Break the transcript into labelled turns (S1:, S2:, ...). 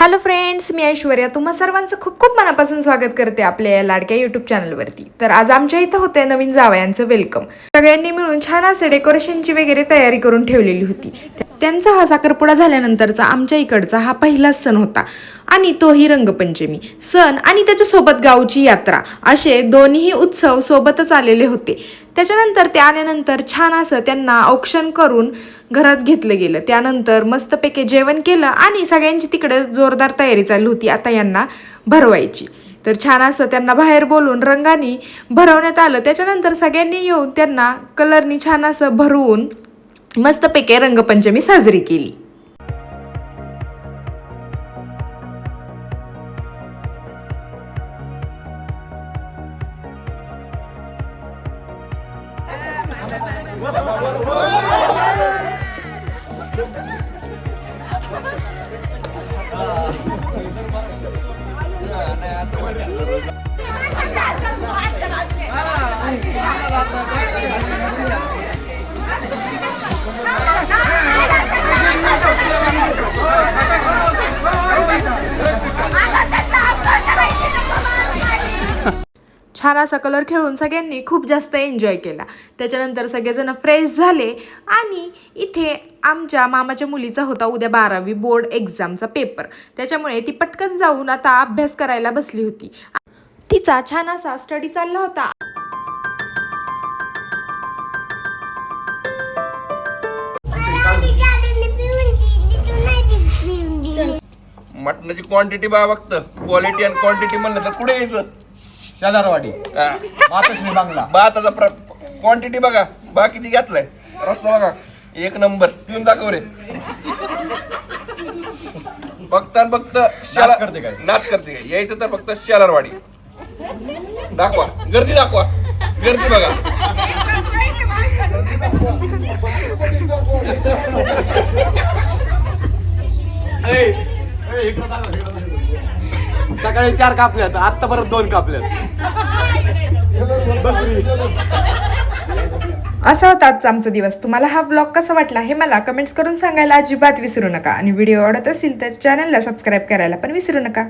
S1: Hello friends, मी ऐश्वर्या तुम्हा सर्वांचं खूप खूप मनापासून स्वागत करते आपल्या या लाडक्या यूट्यूब चॅनलवरती। तर आज आमच्या इथं होते नवीन जावयांचं वेलकम। सगळ्यांनी मिळून छान असे डेकोरेशनची वगैरे तयारी करून ठेवलेली होती। त्यांचा हा साखरपुडा झाल्यानंतरचा आमच्या इकडचा हा पहिलाच सण होता आणि तोही रंगपंचमी सण आणि त्याच्यासोबत गावची यात्रा असे दोन्ही उत्सव सोबतच आलेले होते। त्याच्यानंतर ते आल्यानंतर छान असं त्यांना औक्षण करून घरात घेतलं गेलं। त्यानंतर मस्तपैकी जेवण केलं आणि सगळ्यांची तिकडे जोरदार तयारी चालू होती आता यांना भरवायची। तर छान असं त्यांना बाहेर बोलून रंगाने भरवण्यात आलं। त्याच्यानंतर सगळ्यांनी येऊन त्यांना कलरनी छान असं भरवून मस्तपैकी रंगपंचमी साजरी केली। छान असा कलर खेळून सगळ्यांनी खूप जास्त एन्जॉय केला। त्याच्यानंतर सगळेजण फ्रेश झाले आणि इथे आमच्या मामाच्या मुलीचा होता उद्या 12वी बोर्ड एक्झामचा पेपर। त्याच्यामुळे ती पटकन जाऊन आता अभ्यास करायला बसली होती। तिचा छान असा स्टडी चालला होता।
S2: मटणाची क्वांटिटी बघा फक्त क्वालिटी आणि क्वांटिटी म्हणलं तर पुढे यायचं
S3: शेजारवाडी मातोश्री बांगला
S2: भाताचा क्वांटिटी बघा बा किती घेतलाय रस्सा बघा एक नंबर पिऊन दाखव रे फक्त आणि फक्त
S3: नाद करते काय?
S2: नाद करते काय यायचं तर फक्त शेलारवाडी दाखवा गर्दी दाखवा गर्दी बघा
S3: सकाळी 4 कापल्यात आता परत 2 कापल्यात।
S1: असा होता आजचा आमचा दिवस। तुम्हाला हा ब्लॉग कसा वाटला हे मला कमेंट्स करून सांगायला अजिबात विसरू नका आणि व्हिडिओ आवडत असेल तर चॅनलला सबस्क्राईब करायला पण विसरू नका।